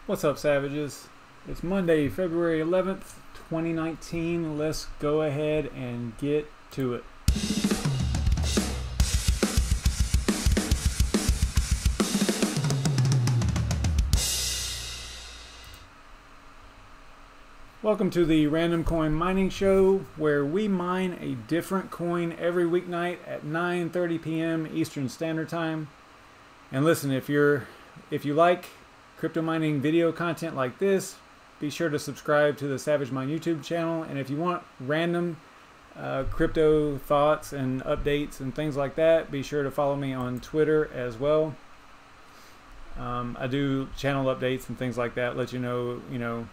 What's up, Savages? It's Monday, February 11th, 2019. Let's go ahead and get to it. Welcome to the RandomCoin Mining Show, where we mine a different coin every weeknight at 9:30 p.m. Eastern Standard Time. And listen, if you like crypto mining video content like this, be sure to subscribe to the SavageMine YouTube channel. And if you want random crypto thoughts and updates and things like that, be sure to follow me on Twitter as well. I do channel updates and things like that, let you know,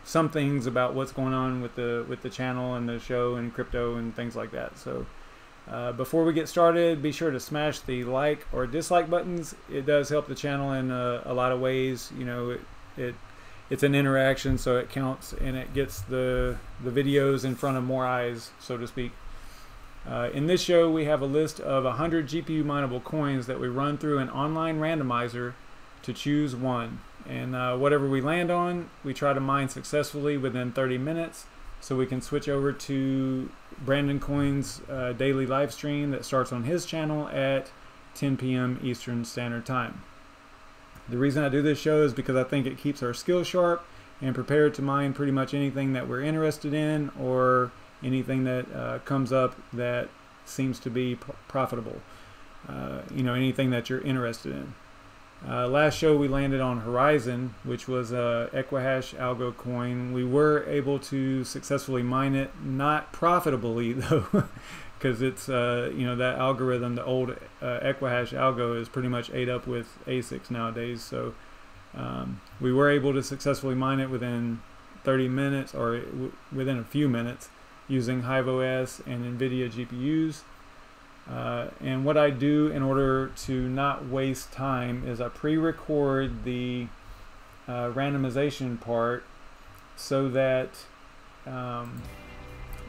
some things about what's going on with the channel and the show and crypto and things like that. So before we get started, be sure to smash the like or dislike buttons. It does help the channel in a lot of ways. You know, it's an interaction, so it counts, and it gets the videos in front of more eyes, so to speak. In this show, we have a list of 100 GPU-mineable coins that we run through an online randomizer to choose one. And whatever we land on, we try to mine successfully within 30 minutes, so we can switch over to BrandonCoin's daily live stream that starts on his channel at 10 p.m. Eastern Standard Time. The reason I do this show is because I think it keeps our skills sharp and prepared to mine pretty much anything that we're interested in, or anything that comes up that seems to be profitable. Anything that you're interested in. Last show we landed on Horizon, which was a Equihash algo coin. We were able to successfully mine it, not profitably though, because it's that algorithm, the old Equihash algo, is pretty much ate up with ASICs nowadays. So we were able to successfully mine it within 30 minutes, or within a few minutes, using HiveOS and NVIDIA GPUs. And what I do in order to not waste time is I pre-record the randomization part, so that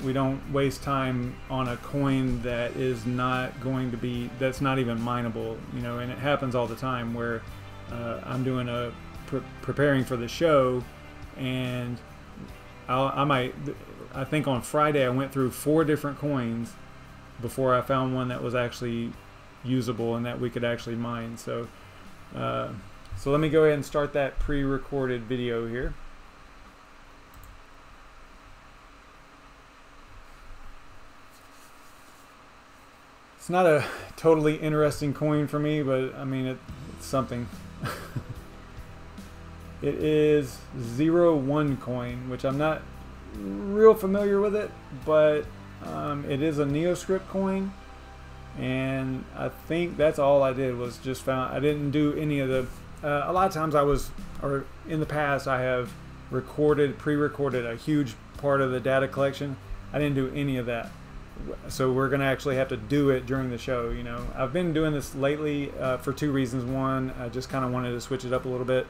we don't waste time on a coin that is not going to be, that's not even mineable, and it happens all the time where I'm doing preparing for the show, and I think on Friday I went through 4 different coins before I found one that was actually usable and that we could actually mine. So let me go ahead and start that pre-recorded video here. It's not a totally interesting coin for me, but I mean, it's something. It is ZeroOneCoin, which I'm not real familiar with it, but it is a NeoScrypt coin, and I think that's all I did was just found. I didn't do any of the a lot of times in the past I have pre-recorded a huge part of the data collection. I didn't do any of that, so we're gonna actually have to do it during the show. I've been doing this lately for 2 reasons. One, I just kind of wanted to switch it up a little bit,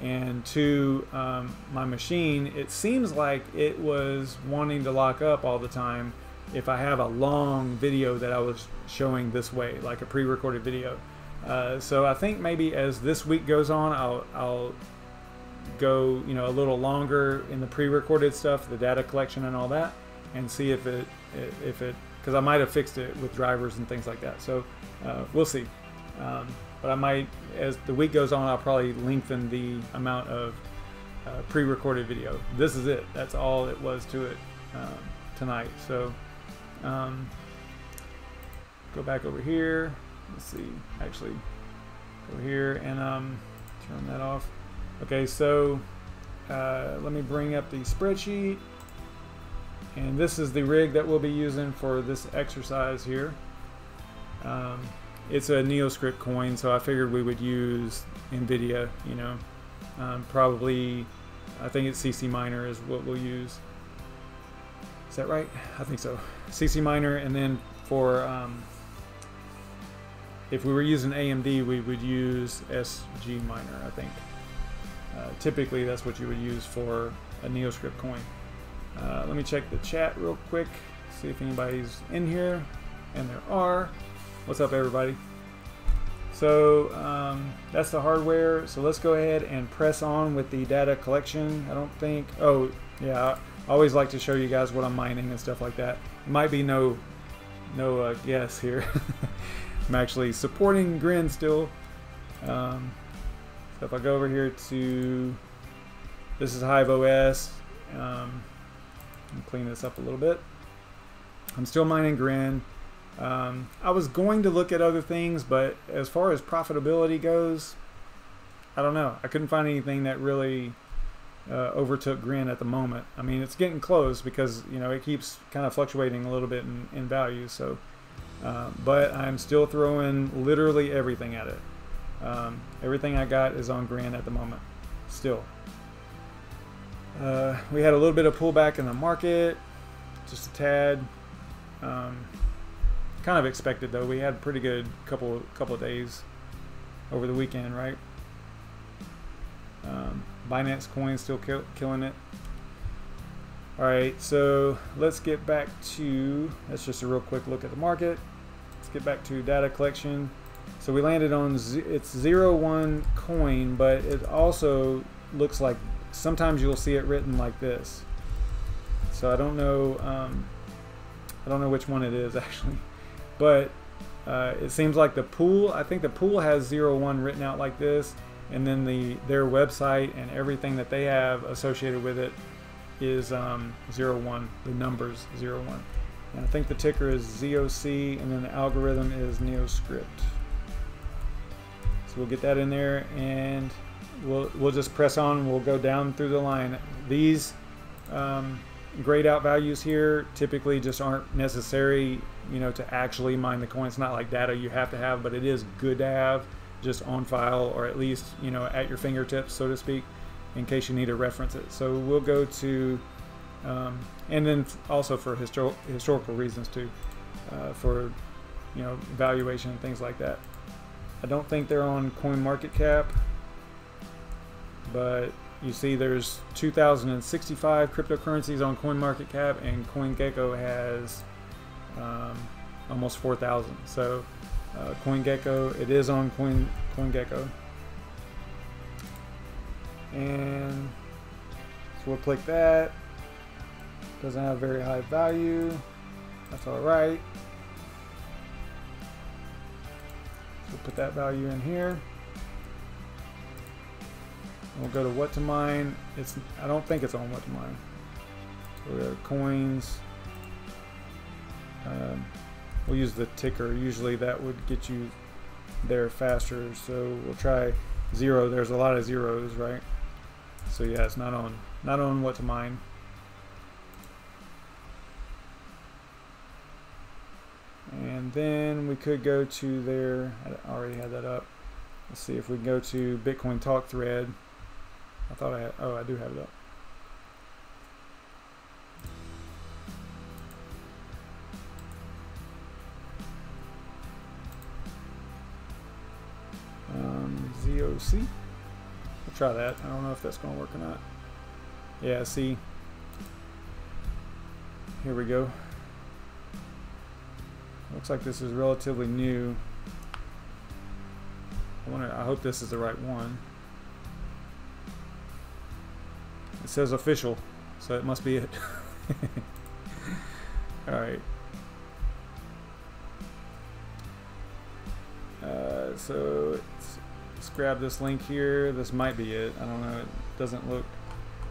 and 2, my machine, it seems like it was wanting to lock up all the time if I have a long video that I was showing this way, like a pre-recorded video. So I think maybe as this week goes on, I'll go a little longer in the pre-recorded stuff, the data collection and all that, and see if it because I might have fixed it with drivers and things like that. So we'll see. But I might, as the week goes on, I'll probably lengthen the amount of pre-recorded video. This is it. That's all it was to it tonight. So go back over here. Let's see. Actually, go here and turn that off. Okay, so let me bring up the spreadsheet. And this is the rig that we'll be using for this exercise here. It's a NeoScrypt coin, so I figured we would use NVIDIA, probably, I think it's CCMiner is what we'll use. Is that right? I think so. CCMiner, and then for, if we were using AMD, we would use SGMiner, I think. Typically, that's what you would use for a NeoScrypt coin. Let me check the chat real quick, see if anybody's in here, and there are. What's up, everybody? So that's the hardware. So let's go ahead and press on with the data collection. I don't think, oh yeah, I always like to show you guys what I'm mining and stuff like that. It might be no guess here. I'm actually supporting Grin still. So if I go over here to, this is HiveOS. Let me clean this up a little bit. I'm still mining Grin. I was going to look at other things, but as far as profitability goes, I don't know. I couldn't find anything that really overtook Grin at the moment. I mean, it's getting close because, you know, it keeps kind of fluctuating a little bit in value. So, but I'm still throwing literally everything at it. Everything I got is on Grin at the moment, still. We had a little bit of pullback in the market, just a tad. Kind of expected though. We had a pretty good couple of days over the weekend, right? Binance Coin still killing it. All right, so let's get back to, that's just a real quick look at the market. Let's get back to data collection. So we landed on, it's ZeroOneCoin, but it also looks like sometimes you'll see it written like this. So I don't know which one it is actually, but it seems like the pool, I think the pool has 01 written out like this, and then their website and everything that they have associated with it is 01, the numbers 01. And I think the ticker is ZOC, and then the algorithm is NeoScrypt. So we'll get that in there, and we'll just press on. We'll go down through the line. These grayed out values here typically just aren't necessary, you know, to actually mine the coin. It's not like data you have to have, but it is good to have just on file, or at least, you know, at your fingertips, so to speak, in case you need to reference it. So we'll go to, and then also for historical reasons too, for, you know, valuation and things like that. I don't think they're on CoinMarketCap, but you see there's 2,065 cryptocurrencies on CoinMarketCap, and CoinGecko has almost 4,000. So CoinGecko, it is on CoinGecko. And so we'll click that. Doesn't have very high value. That's all right. So we'll put that value in here. We'll go to what to mine. I don't think it's on what to mine. So we have coins. We'll use the ticker. Usually that would get you there faster. So we'll try 0. There's a lot of zeros, right? So yeah, it's not on what to mine. And then we could go to their, I already had that up. Let's see if we can go to BitCoinTalk thread. I thought I had, oh, I do have it up. ZOC. We'll try that. I don't know if that's going to work or not. Yeah, see. Here we go. Looks like this is relatively new. I hope this is the right one. It says official, so it must be it. Alright. So let's grab this link here. This might be it. I don't know. It doesn't look,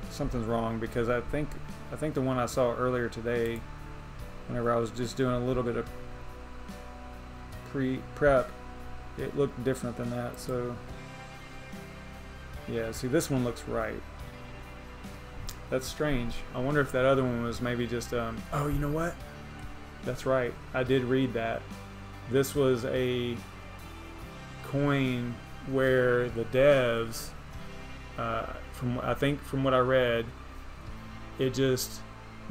something's wrong, because I think the one I saw earlier today, whenever I was just doing a little bit of prep, it looked different than that. So yeah, see, this one looks right. That's strange. I wonder if that other one was maybe just oh, you know what, that's right, I did read that this was a coin where the devs, from what I read, it just,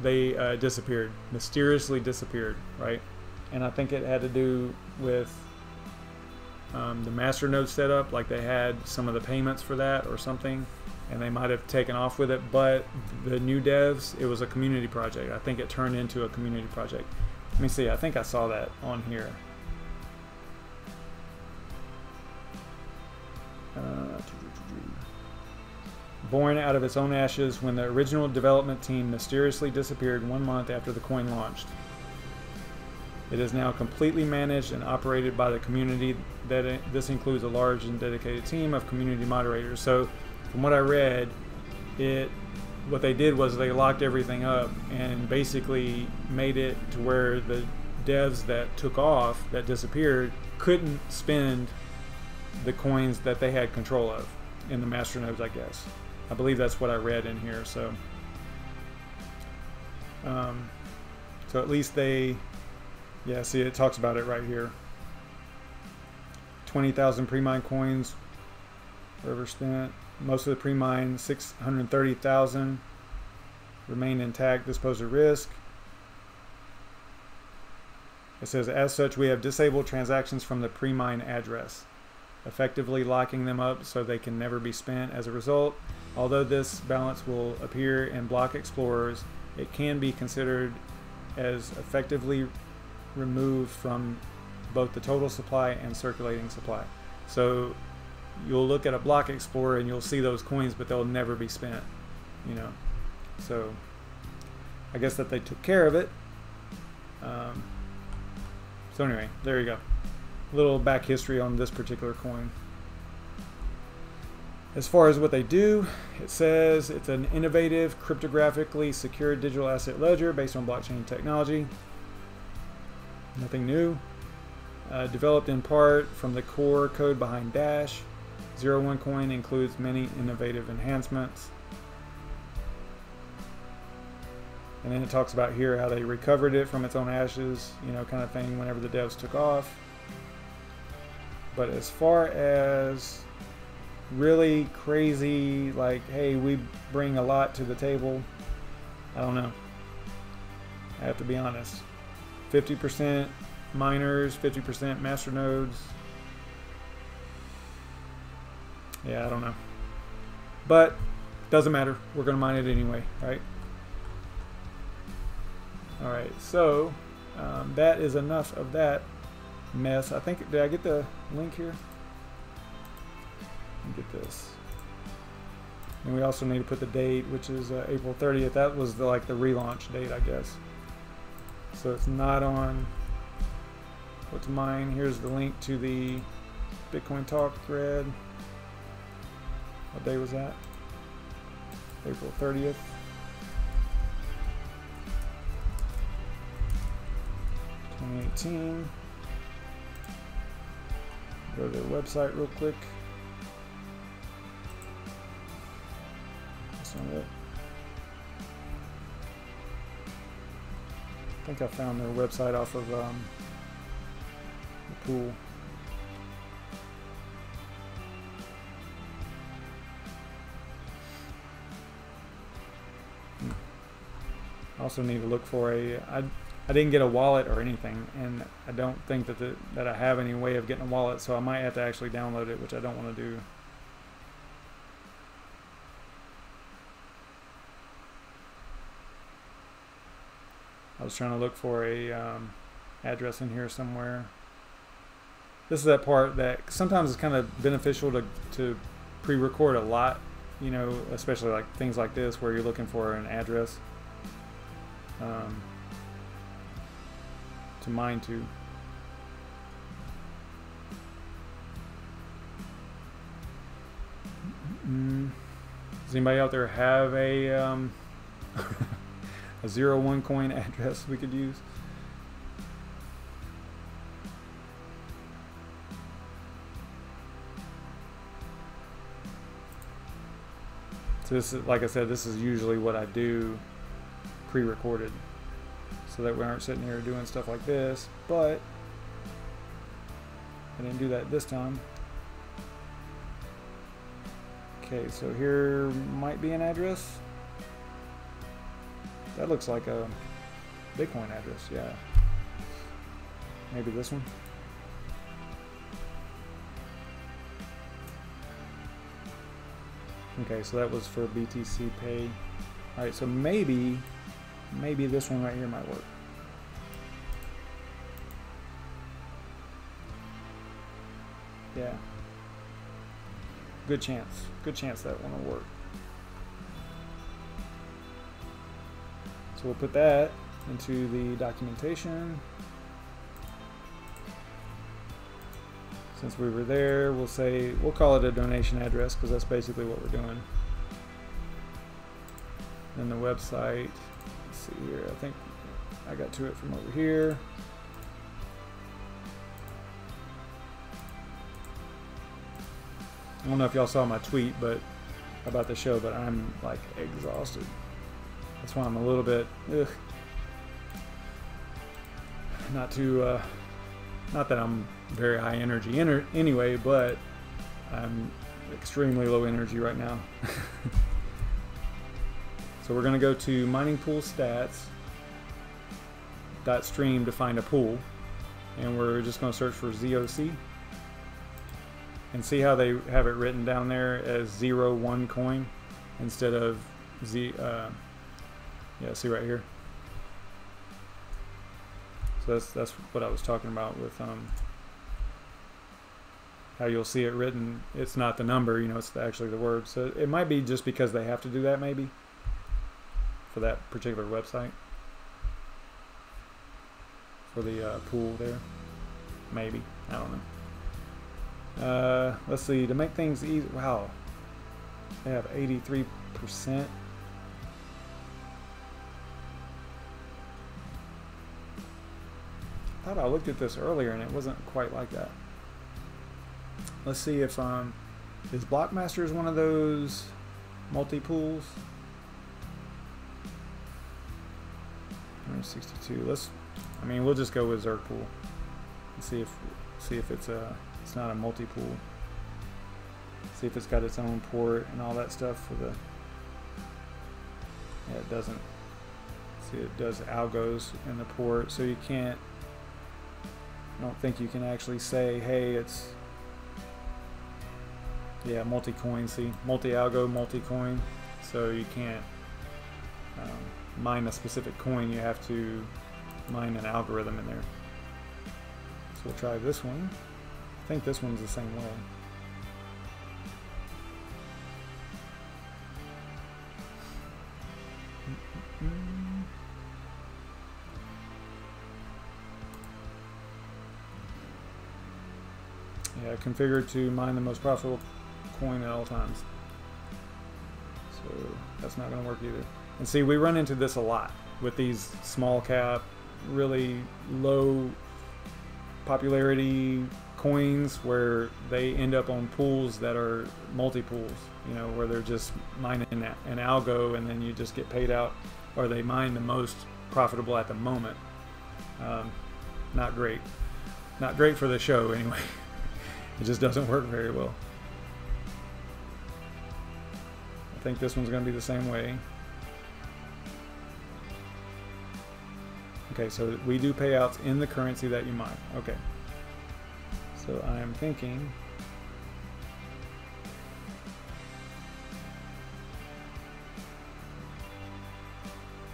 they disappeared, mysteriously disappeared, right? And I think it had to do with the masternode setup, like they had some of the payments for that or something, and they might have taken off with it. But the new devs, it was a community project. I think it turned into a community project. Let me see, I think I saw that on here. born out of its own ashes when the original development team mysteriously disappeared 1 month after the coin launched. It is now completely managed and operated by the community. This includes a large and dedicated team of community moderators. So, from what I read, what they did was they locked everything up and basically made it to where the devs that took off, that disappeared, couldn't spend the coins that they had control of in the master nodes, I guess. I believe that's what I read in here. So, so at least they, yeah, see, it talks about it right here. 20,000 pre-mined coins were ever spent. Most of the pre-mined 630,000 remain intact, disposed at risk. It says, as such, we have disabled transactions from the pre-mine address, effectively locking them up so they can never be spent. As a result, although this balance will appear in block explorers, it can be considered as effectively removed from both the total supply and circulating supply. So you'll look at a block explorer and you'll see those coins, but they'll never be spent, you know. So I guess that they took care of it. So anyway, there you go. A little back history on this particular coin. As far as what they do, it says it's an innovative, cryptographically secure digital asset ledger based on blockchain technology. Nothing new. Developed in part from the core code behind Dash. ZeroOneCoin includes many innovative enhancements. And then it talks about here how they recovered it from its own ashes, you know, kind of thing, whenever the devs took off. But as far as really crazy, like, hey, we bring a lot to the table, I don't know. I have to be honest. 50% miners, 50% master nodes. Yeah, I don't know. But doesn't matter. We're going to mine it anyway, right? All right, so that is enough of that mess. I think, did I get the link here? Let me get this. And we also need to put the date, which is April 30th. That was the, like the relaunch date, I guess. So it's not on what's mine. Here's the link to the BitCoinTalk thread. What day was that? April 30th. 2018. Go to their website real quick. That's not it. I think I found their website off of the pool. I also need to look for a. I didn't get a wallet or anything, and I don't think that I have any way of getting a wallet, so I might have to actually download it, which I don't want to do. I was trying to look for a address in here somewhere. This is that part that sometimes it's kind of beneficial to pre-record a lot, you know, especially like things like this where you're looking for an address to mine to. Does anybody out there have a a ZeroOneCoin address we could use? So this is, like I said, this is usually what I do pre-recorded, so that we aren't sitting here doing stuff like this, but I didn't do that this time. Okay, so here might be an address. That looks like a Bitcoin address, yeah. Maybe this one. Okay, so that was for BTC Pay. All right, so maybe this one right here might work. Yeah. Good chance that one will work. So we'll put that into the documentation. Since we were there, we'll call it a donation address because that's basically what we're doing. Then the website, let's see here, I think I got to it from over here. I don't know if y'all saw my tweet about the show, but I'm like exhausted. That's why I'm a little bit not that I'm very high energy anyway, but I'm extremely low energy right now. So we're going to go to mining pool stats .stream to find a pool, and we're just going to search for ZOC and see how they have it written down there as ZeroOneCoin instead of yeah, see right here. So that's what I was talking about with how you'll see it written. It's not the number, you know, it's actually the word. So it might be just because they have to do that maybe for that particular website, for the pool there. Maybe, I don't know. Let's see, to make things easy. Wow, they have 83%. I thought I looked at this earlier and it wasn't quite like that. Let's see if is Blockmasters one of those multi-pools? 162. I mean, we'll just go with Zerk pool and see if it's not a multi-pool. See if it's got its own port and all that stuff for the. Yeah, it doesn't. See, it does algos in the port, so you can't. I don't think you can actually say, hey, it's, yeah, multi-coin, see, multi-algo, multi-coin, so you can't mine a specific coin, you have to mine an algorithm in there. So we'll try this one. I think this one's the same way. Yeah, configured to mine the most profitable coin at all times. So that's not going to work either. And see, we run into this a lot with these small cap, really low popularity coins where they end up on pools that are multi-pools, you know, where they're just mining an algo and then you just get paid out, or they mine the most profitable at the moment. Not great. Not great for the show anyway. It just doesn't work very well. I think this one's going to be the same way. Okay, so we do payouts in the currency that you mine. Okay. So I am thinking.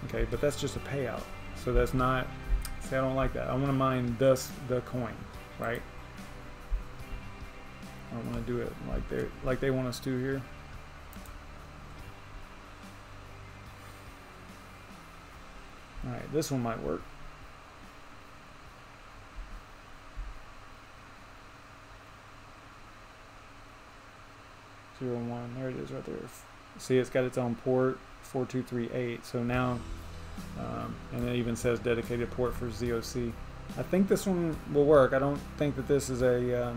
Okay, but that's just a payout. So that's not, see, I don't like that. I want to mine the coin, right? I don't want to do it like they want us to here. All right, this one might work. (01), there it is right there. See, it's got its own port, 4238. So now, and it even says dedicated port for ZOC. I think this one will work. I don't think that this is a.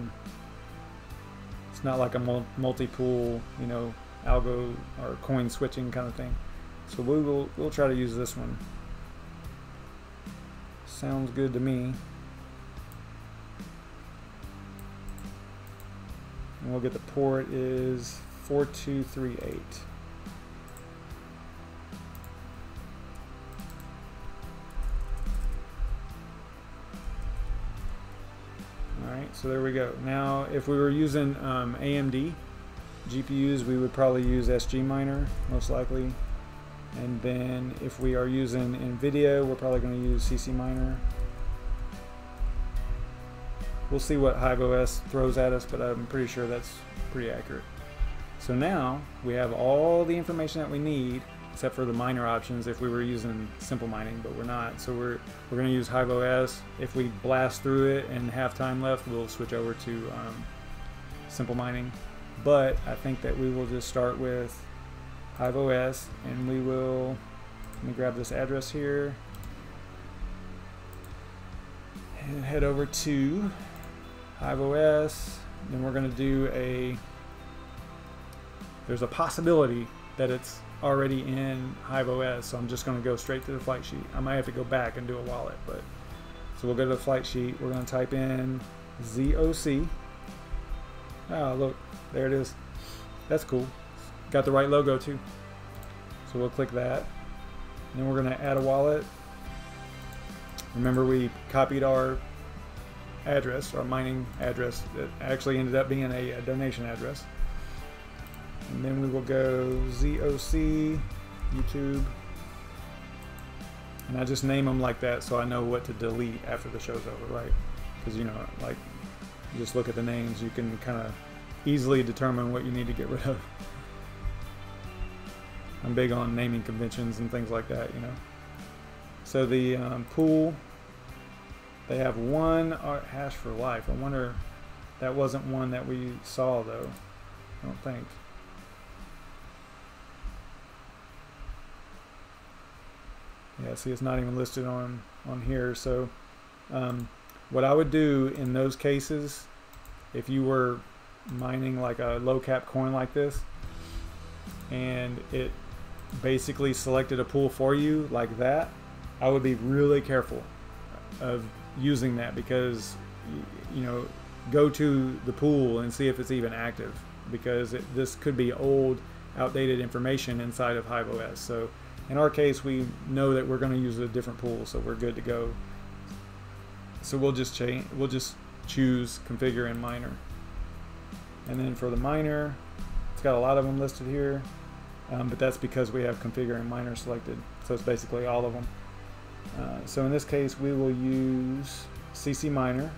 It's not like a multi-pool, you know, algo or coin switching kind of thing. So we'll try to use this one. Sounds good to me. And we'll get the port is 4238. Alright, so there we go. Now if we were using AMD GPUs, we would probably use SGMiner most likely. And then if we are using NVIDIA, we're probably going to use CCMiner. We'll see what HiveOS throws at us, but I'm pretty sure that's pretty accurate. So now we have all the information that we need except for the miner options if we were using simple mining, but we're not. So we're going to use HiveOS. If we blast through it and have time left, we'll switch over to simple mining. But I think that we will just start with HiveOS, and we will, let me grab this address here and head over to HiveOS. Then we're going to do there's a possibility that it's already in HiveOS, so I'm just going to go straight to the flight sheet. I might have to go back and do a wallet, but so we'll go to the flight sheet. We're going to type in ZOC. Oh, look, there it is. That's cool. Got the right logo too. So we'll click that. And then we're going to add a wallet. Remember, we copied our address, our mining address. It actually ended up being a donation address. And then we will go ZOC, YouTube. And I just name them like that so I know what to delete after the show's over, right? Because, you know, like, you just look at the names, you can kind of easily determine what you need to get rid of. I'm big on naming conventions and things like that, you know. So the pool, they have one hash for life. I wonder, that wasn't one that we saw though, I don't think. Yeah, see, it's not even listed on here. So what I would do in those cases, if you were mining like a low cap coin like this, and it basically selected a pool for you like that, I would be really careful of using that, because, you know, go to the pool and see if it's even active, because this could be old, outdated information inside of HiveOS. So in our case, we know that we're going to use a different pool, so we're good to go. So we'll just choose configure in miner. And then for the miner, it's got a lot of them listed here, but that's because we have configure in miner selected. So it's basically all of them. So in this case, we will use CCMiner,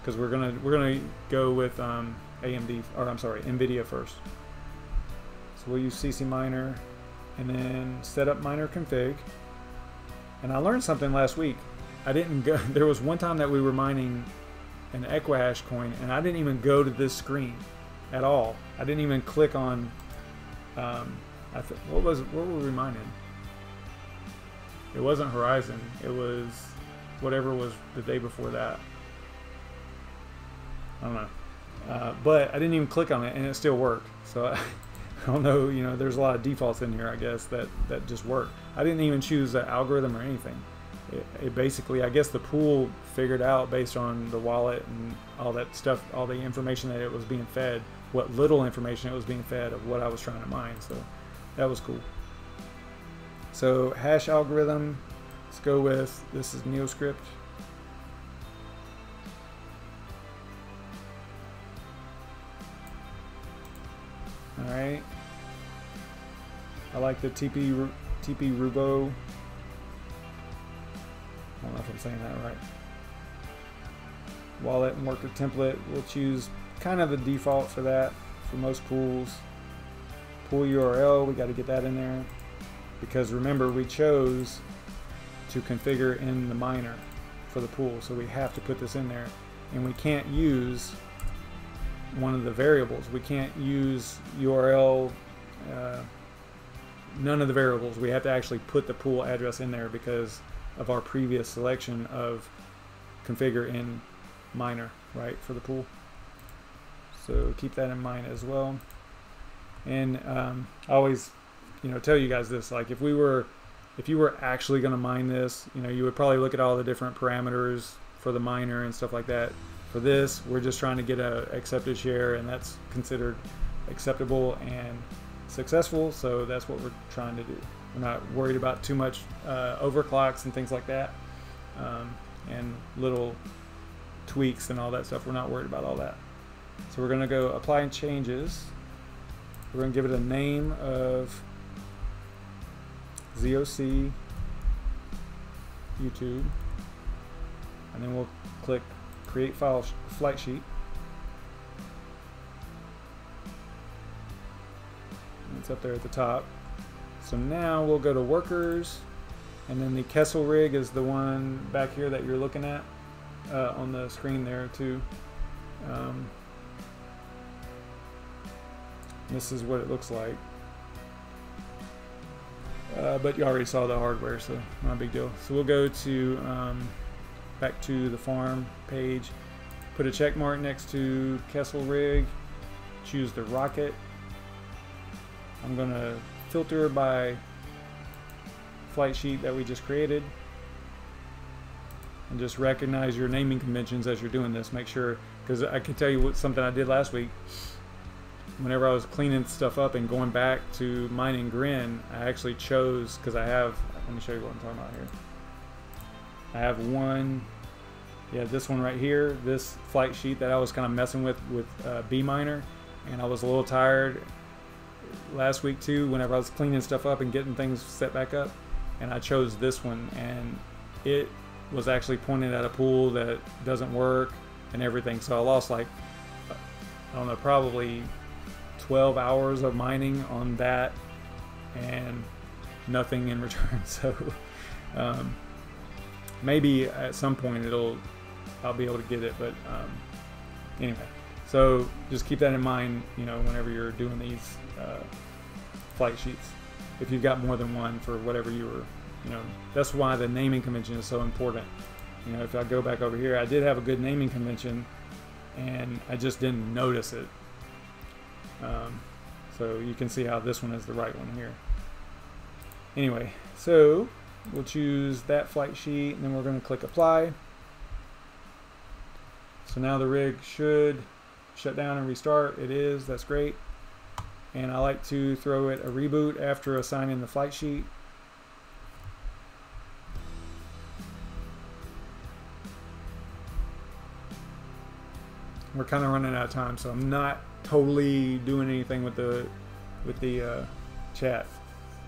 because we're gonna go with NVIDIA first. So we'll use CCMiner, and then set up miner config. And I learned something last week. I didn't go. There was one time that we were mining an Equihash coin, and I didn't even go to this screen at all. I didn't even click on. What were we mining? It wasn't Horizon. It was whatever was the day before that. I don't know. But I didn't even click on it, and it still worked. So I don't know. You know, there's a lot of defaults in here, I guess, that just work. I didn't even choose an algorithm or anything. It basically, I guess the pool figured out based on the wallet and all that stuff, all the information that it was being fed, what little information it was being fed of what I was trying to mine. So that was cool. So hash algorithm, let's go with, this is NeoScrypt. All right. I like the TP Rubo. I don't know if I'm saying that right. Wallet and worker template, we'll choose kind of the default for that for most pools. Pool URL, we got to get that in there, because remember, we chose to configure in the miner for the pool, so we have to put this in there, and we can't use one of the variables. We can't use URL, none of the variables. We have to actually put the pool address in there because of our previous selection of configure in miner, right, for the pool. So keep that in mind as well. And I always, you know, tell you guys this, like if you were actually going to mine this, you know, you would probably look at all the different parameters for the miner and stuff like that. For this, we're just trying to get a accepted share, and that's considered acceptable and successful, so that's what we're trying to do. We're not worried about too much overclocks and things like that, and little tweaks and all that stuff. We're not worried about all that. So we're going to go apply changes. We're going to give it a name of ZOC YouTube, and then we'll click create flight sheet. It's up there at the top. So now we'll go to workers, and then the Kessel rig is the one back here that you're looking at on the screen there too. This is what it looks like. But you already saw the hardware, so not a big deal. So we'll go to back to the farm page, put a check mark next to Kessel rig, choose the rocket. I'm going to filter by flight sheet that we just created, and just recognize your naming conventions as you're doing this. Make sure, because I can tell you what something I did last week. Whenever I was cleaning stuff up and going back to mining Grin, I actually chose, because I have, let me show you what I'm talking about here. I have one, yeah, this one right here, this flight sheet that I was kind of messing with BMiner, and I was a little tired last week too, whenever I was cleaning stuff up and getting things set back up, and I chose this one, and it was actually pointing at a pool that doesn't work and everything. So I lost, like, I don't know, probably 12 hours of mining on that and nothing in return. So maybe at some point I'll be able to get it, but anyway, so just keep that in mind, you know, whenever you're doing these flight sheets, if you've got more than one for whatever you were, you know, that's why the naming convention is so important. You know, if I go back over here, I did have a good naming convention and I just didn't notice it. So you can see how this one is the right one here. Anyway, so we'll choose that flight sheet, and then we're going to click apply. So now the rig should shut down and restart. It is, that's great. And I like to throw it a reboot after assigning the flight sheet. We're kind of running out of time, so I'm not totally doing anything with the chat,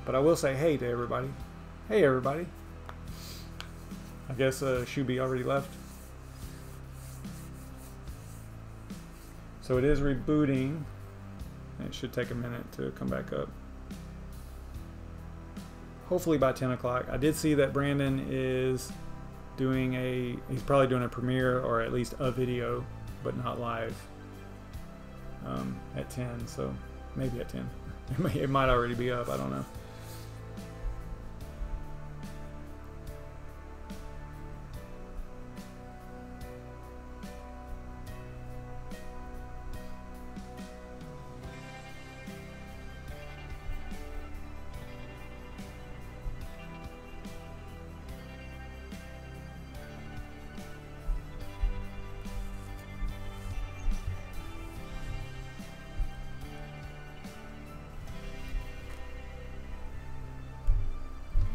but I will say hey to everybody. Hey everybody. I guess Shubi already left. So it is rebooting. It should take a minute to come back up. Hopefully by 10 o'clock. I did see that Brandon is doing he's probably doing a premiere or at least a video, but not live. At 10, so maybe at 10. It might already be up, I don't know.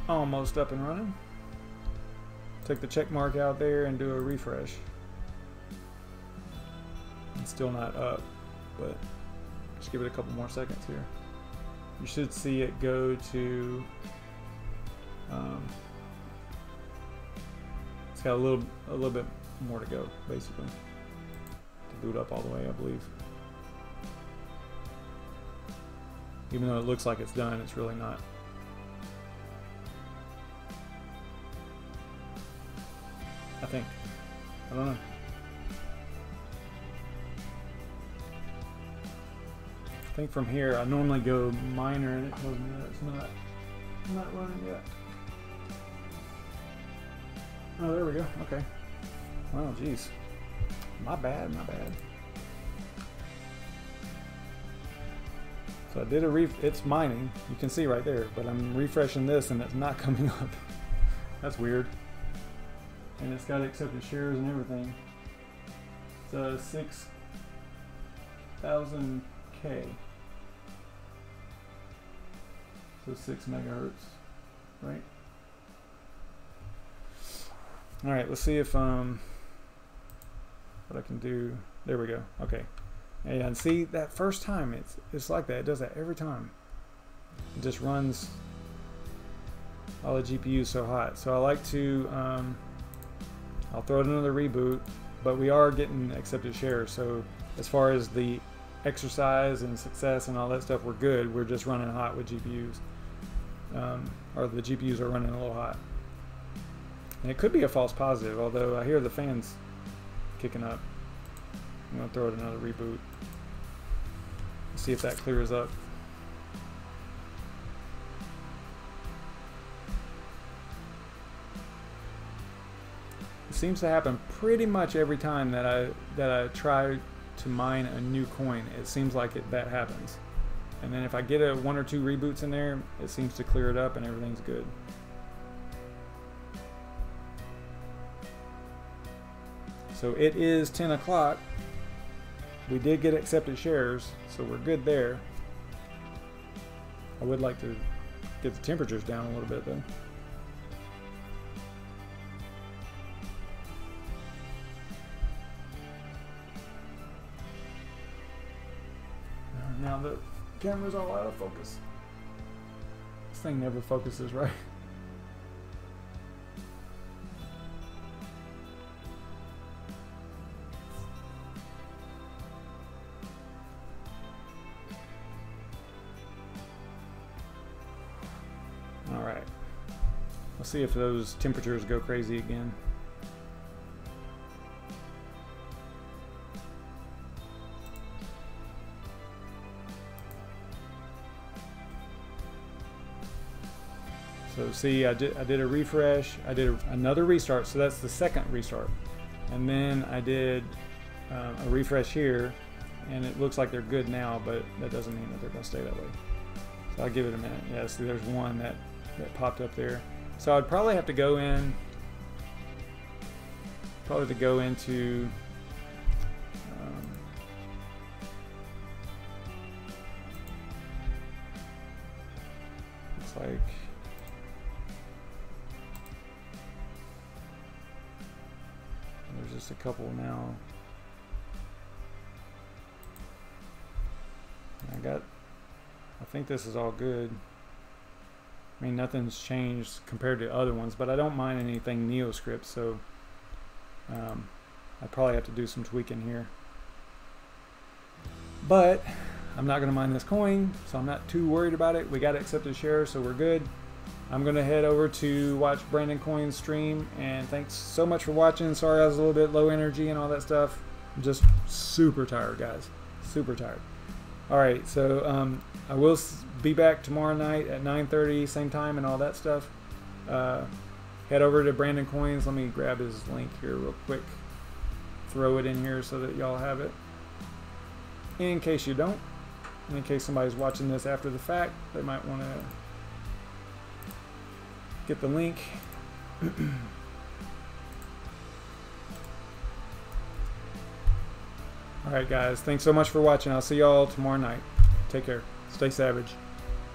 Almost up and running. Take the check mark out there and do a refresh. It's still not up, but just give it a couple more seconds here. You should see it go to it's got a little bit more to go, basically, to boot up all the way, I believe. Even though it looks like it's done, it's really not. I think. I don't know. I think from here, I normally go miner, and it tells me that it's not running yet. Oh, there we go. Okay. Well, geez. My bad, my bad. So I did it's mining. You can see right there, but I'm refreshing this and it's not coming up. That's weird. And it's got accepted shares and everything. It's 6,000K. So 6 megahertz, right? All right, let's see if what I can do. There we go. Okay. And see, that first time it's like that. It does that every time. It just runs all the GPUs so hot. So I like to I'll throw it another reboot, but we are getting accepted shares. So as far as the exercise and success and all that stuff, we're good. We're just running hot with GPUs. Or the GPUs are running a little hot. And it could be a false positive, although I hear the fans kicking up. I'm going to throw it another reboot. See if that clears up. It seems to happen pretty much every time that I try to mine a new coin. It seems like that happens. And then if I get one or two reboots in there, it seems to clear it up and everything's good. So it is 10 o'clock. We did get accepted shares, so we're good there. I would like to get the temperatures down a little bit though. Now the camera's all out of focus. This thing never focuses right. All right. Let's see if those temperatures go crazy again. So see, I did a refresh, I did another restart, so that's the second restart. And then I did a refresh here, and it looks like they're good now, but that doesn't mean that they're gonna stay that way. So I'll give it a minute. Yeah, see there's one that popped up there. So I'd probably have to go in, into looks like there's just a couple now. I think this is all good. I mean, nothing's changed compared to other ones, but I don't mind anything NeoScrypt, so I probably have to do some tweaking here. But I'm not going to mine this coin, so I'm not too worried about it. We got accepted shares, so we're good. I'm going to head over to watch BrandonCoin's stream, and thanks so much for watching. Sorry I was a little bit low energy and all that stuff. I'm just super tired, guys. Super tired. All right, so I will be back tomorrow night at 9:30, same time and all that stuff. Head over to BrandonCoins. Let me grab his link here real quick. Throw it in here so that y'all have it. In case you don't, in case somebody's watching this after the fact, they might want to get the link. Alright guys, thanks so much for watching. I'll see y'all tomorrow night. Take care. Stay savage.